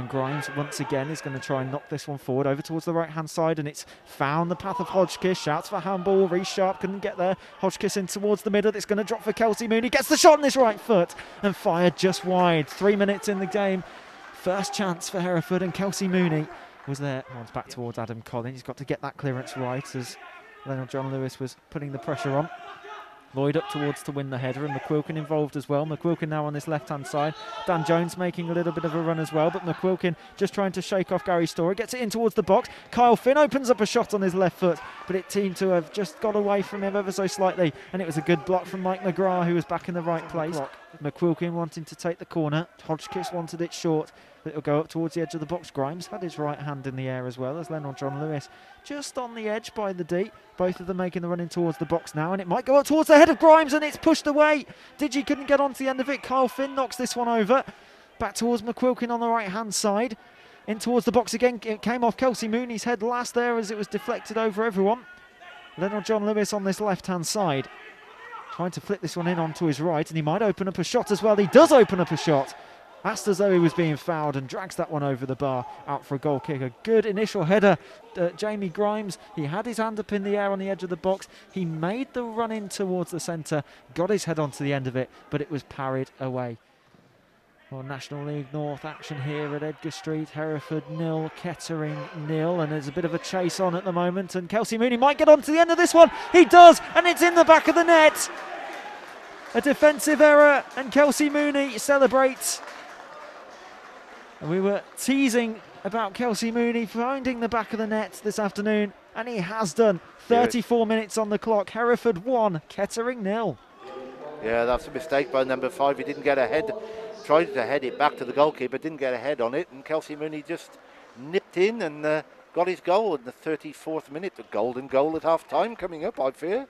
and Grimes once again is going to try and knock this one forward over towards the right hand side, and it's found the path of Hodgkiss. Shouts for handball. Reece Sharp couldn't get there. Hodgkiss in towards the middle. It's going to drop for Kelsey Mooney. Gets the shot on his right foot and fired just wide. 3 minutes in the game. First chance for Hereford, and Kelsey Mooney was there. One's back towards Adam Collins. He's got to get that clearance right as Leonard John Lewis was putting the pressure on. Lloyd up towards to win the header, and McQuilkin involved as well. McQuilkin now on this left-hand side. Dan Jones making a little bit of a run as well, but McQuilkin just trying to shake off Gary Story. Gets it in towards the box. Kyle Finn opens up a shot on his left foot, but it seemed to have just got away from him ever so slightly, and it was a good block from Mike McGrath, who was back in the right place. McQuilkin wanting to take the corner. Hodgkiss wanted it short. It'll go up towards the edge of the box. Grimes had his right hand in the air as well as Leonard John Lewis just on the edge by the D. Both of them making the run in towards the box now, and it might go up towards the head of Grimes, and it's pushed away. Digi couldn't get onto the end of it. Kyle Finn knocks this one over. Back towards McQuilkin on the right hand side. In towards the box again. It came off Kelsey Mooney's head last there as it was deflected over everyone. Leonard John Lewis on this left hand side, trying to flip this one in onto his right, and he might open up a shot as well. He does open up a shot. Asked as though he was being fouled and drags that one over the bar out for a goal kick. A good initial header. Jamie Grimes, he had his hand up in the air on the edge of the box. He made the run in towards the centre, got his head onto the end of it, but it was parried away. Well, National League North action here at Edgar Street. Hereford 0, Kettering 0, and there's a bit of a chase on at the moment, and Kelsey Mooney might get onto the end of this one. He does, and it's in the back of the net. A defensive error, and Kelsey Mooney celebrates. And we were teasing about Kelsey Mooney finding the back of the net this afternoon, and he has done. 34 minutes on the clock. Hereford 1, Kettering 0. Yeah, that's a mistake by number 5. He didn't get ahead. Tried to head it back to the goalkeeper, didn't get ahead on it, and Kelsey Mooney just nipped in and got his goal in the 34th minute. A golden goal at half-time coming up, I fear.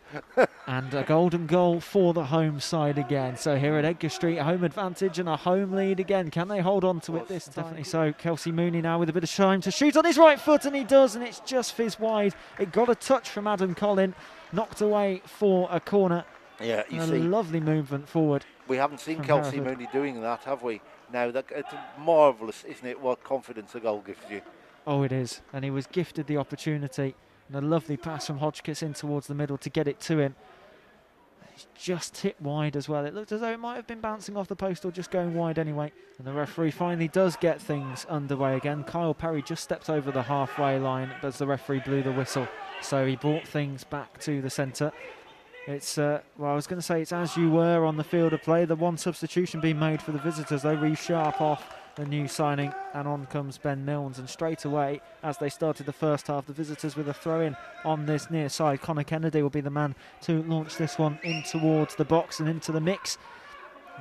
And a golden goal for the home side again. So here at Edgar Street, a home advantage and a home lead again. Can they hold on to it this time? Definitely so. Kelsey Mooney now with a bit of time to shoot on his right foot, and he does, and it's just fizzed wide. It got a touch from Adam Collin, knocked away for a corner. Yeah, you see, a lovely movement forward. We haven't seen Kelsey Mooney doing that, have we? Now, it's marvellous, isn't it, what confidence a goal gives you. Oh, it is. And he was gifted the opportunity. And a lovely pass from Hodgkiss in towards the middle to get it to him. It's just hit wide as well. It looked as though it might have been bouncing off the post or just going wide anyway. And the referee finally does get things underway again. Kyle Perry just stepped over the halfway line as the referee blew the whistle. So he brought things back to the centre. It's, well, I was going to say it's as you were on the field of play. The one substitution being made for the visitors, though. Reece Sharp off, the new signing, and on comes Ben Milnes. And straight away, as they started the first half, the visitors with a throw-in on this near side. Connor Kennedy will be the man to launch this one in towards the box and into the mix.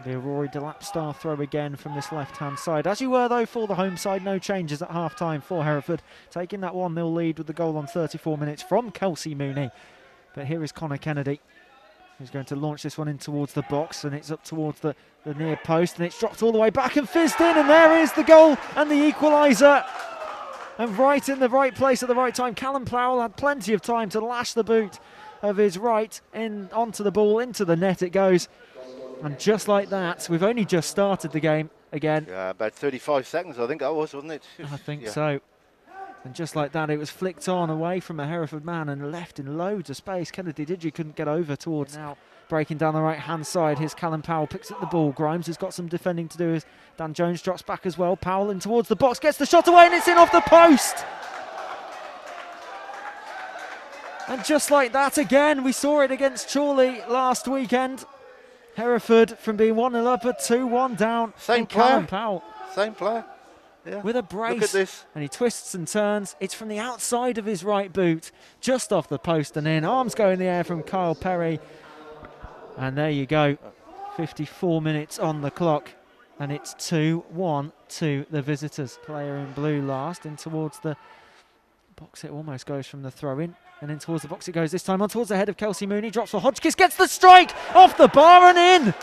The Rory Delapstar throw again from this left-hand side. As you were, though, for the home side, no changes at half-time for Hereford, taking that 1-0 lead with the goal on 34 minutes from Kelsey Mooney. But here is Connor Kennedy, who's going to launch this one in towards the box, and it's up towards the near post, and it's dropped all the way back and fizzed in, and there is the goal and the equaliser. And right in the right place at the right time. Callum Plowell had plenty of time to lash the boot of his right in onto the ball, into the net it goes. And just like that, we've only just started the game again. Yeah, about 35 seconds I think that was, wasn't it? I think so. And just like that, it was flicked on away from a Hereford man and left in loads of space. Kennedy Digi couldn't get over towards now. Breaking down the right-hand side, here's Callum Powell, picks up the ball. Grimes has got some defending to do as Dan Jones drops back as well. Powell in towards the box, gets the shot away, and it's in off the post. And just like that again, we saw it against Chorley last weekend. Hereford from being 1-0 up at 2-1 down. Same player. Callum Powell. Same player. Yeah. With a brace, look at this. And he twists and turns. It's from the outside of his right boot, just off the post and in. Arms go in the air from Kyle Perry. And there you go, 54 minutes on the clock. And it's 2-1 to the visitors. Player in blue last, in towards the box. It almost goes from the throw-in. And in towards the box it goes this time, on towards the head of Kelsey Mooney. Drops for Hodgkiss, gets the strike off the bar and in.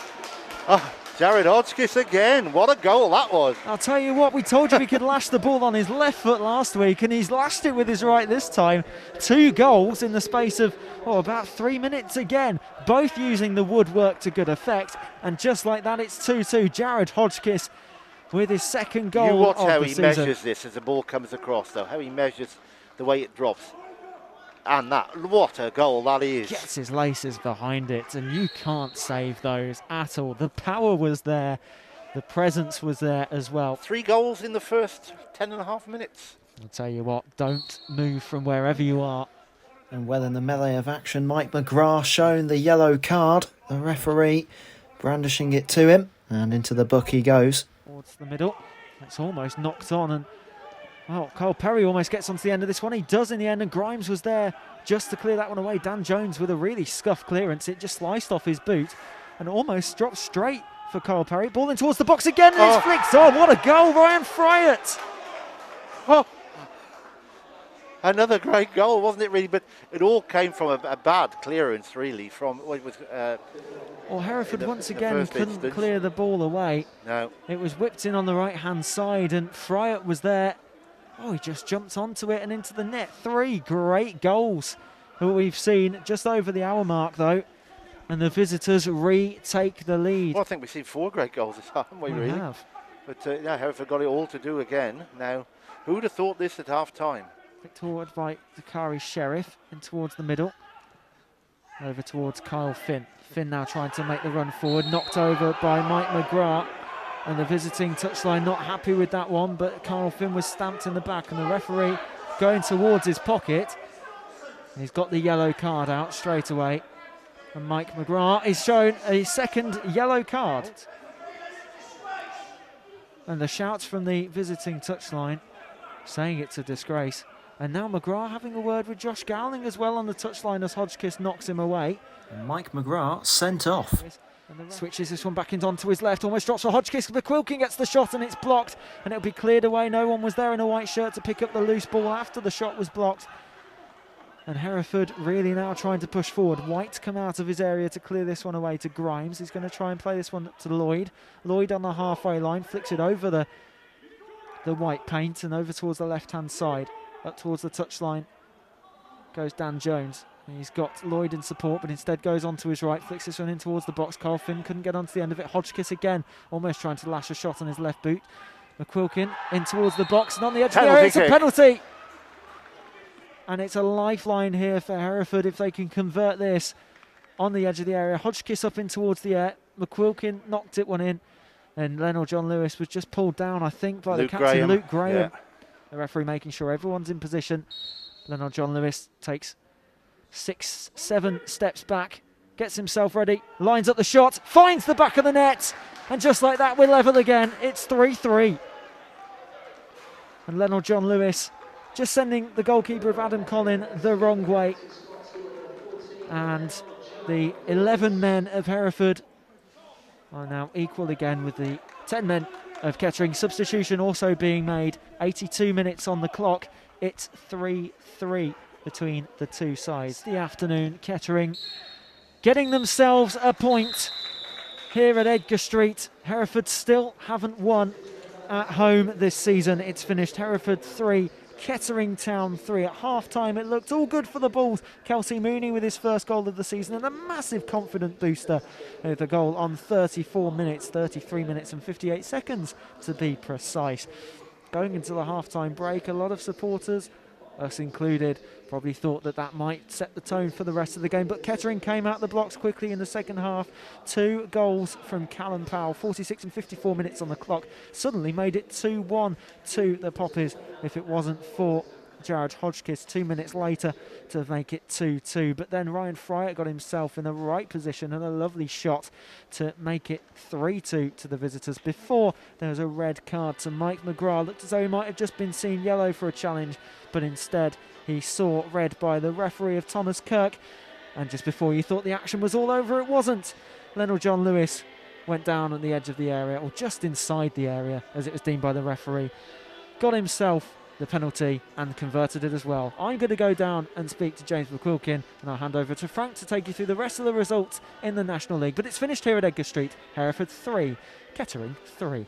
Oh, Jared Hodgkiss again. What a goal that was. I'll tell you what, we told you he could lash the ball on his left foot last week, and he's lashed it with his right this time. 2 goals in the space of about 3 minutes again, both using the woodwork to good effect. And just like that, it's 2-2. Jared Hodgkiss with his second goal You watch of how the he season. measures this as the ball comes across, though. How he measures the way it drops. And that, what a goal that is. Gets his laces behind it, and you can't save those at all. The power was there, the presence was there as well. 3 goals in the first 10.5 minutes. I'll tell you what, don't move from wherever you are. And well in the melee of action, Mike McGrath shown the yellow card. The referee brandishing it to him, and into the book he goes. Towards the middle, it's almost knocked on, and oh, Kyle Perry almost gets onto the end of this one. He does in the end, and Grimes was there just to clear that one away. Dan Jones with a really scuffed clearance. It just sliced off his boot and almost dropped straight for Kyle Perry. Ball in towards the box again, and it's flicked on. What a goal, Ryan Fryatt! Oh, another great goal, wasn't it, really? But it all came from a bad clearance, really, from what it was. Well, Hereford once again couldn't clear the ball away. No. It was whipped in on the right-hand side, and Fryatt was there. Oh, he just jumped onto it and into the net. 3 great goals that we've seen just over the hour mark, though. And the visitors retake the lead. Well, I think we've seen 4 great goals this time, haven't we, really? We have. But yeah, Hereford got it all to do again. Now, who would have thought this at half-time? Flicked forward by Dakari Sheriff in towards the middle. Over towards Kyle Finn. Finn now trying to make the run forward. Knocked over by Mike McGrath. And the visiting touchline not happy with that one, but Kyle Finn was stamped in the back, and the referee going towards his pocket. He's got the yellow card out straight away. And Mike McGrath is shown a second yellow card. And the shouts from the visiting touchline saying it's a disgrace. And now McGrath having a word with Josh Gowling as well on the touchline as Hodgkiss knocks him away. And Mike McGrath sent off. Switches this one back into onto his left, almost drops for Hodgkiss, but Quilkin gets the shot and it's blocked, and it'll be cleared away. No one was there in a white shirt to pick up the loose ball after the shot was blocked. And Hereford really now trying to push forward. White come out of his area to clear this one away to Grimes. He's going to try and play this one to Lloyd. Lloyd on the halfway line, flicks it over the white paint and over towards the left-hand side. Up towards the touchline goes Dan Jones. He's got Lloyd in support, but instead goes on to his right, flicks this one in towards the box. Carl Finn couldn't get onto the end of it. Hodgkiss again, almost trying to lash a shot on his left boot. McQuilkin in towards the box, and on the edge of the area, it's a penalty. And it's a lifeline here for Hereford if they can convert this on the edge of the area. Hodgkiss up in towards the air. McQuilkin knocked it one in, and Lionel John Lewis was just pulled down, I think, by the captain, Luke Graham. Yeah. The referee making sure everyone's in position. Lionel John Lewis takes 6-7 steps back, gets himself ready, lines up the shot, finds the back of the net, and just like that we're level again. It's 3-3. And Lionel John Lewis just sending the goalkeeper of Adam Collin the wrong way. And the 11 men of Hereford are now equal again with the 10 men of Kettering. Substitution also being made, 82 minutes on the clock. It's 3-3 between the two sides. The afternoon, Kettering getting themselves a point here at Edgar Street. Hereford still haven't won at home this season. It's finished Hereford 3, Kettering Town 3. At half-time, it looked all good for the Bulls. Kelsey Mooney with his first goal of the season and a massive confident booster with a goal on 33 minutes and 58 seconds to be precise. Going into the half-time break, a lot of supporters, us included, probably thought that might set the tone for the rest of the game, but Kettering came out the blocks quickly in the second half. 2 goals from Callum Powell, 46 and 54 minutes on the clock, suddenly made it 2-1 to the Poppies if it wasn't for Jared Hodgkiss 2 minutes later to make it 2-2. But then Ryan Fryatt got himself in the right position and a lovely shot to make it 3-2 to the visitors before there was a red card to Mike McGrath. Looked as though he might have just been seen yellow for a challenge, but instead he saw red by the referee of Thomas Kirk. And just before you thought the action was all over, it wasn't. Lionel John Lewis went down at the edge of the area, or just inside the area as it was deemed by the referee. Got himself the penalty and converted it as well. I'm going to go down and speak to James McQuilkin, and I'll hand over to Frank to take you through the rest of the results in the National League. But it's finished here at Edgar Street. Hereford 3, Kettering 3.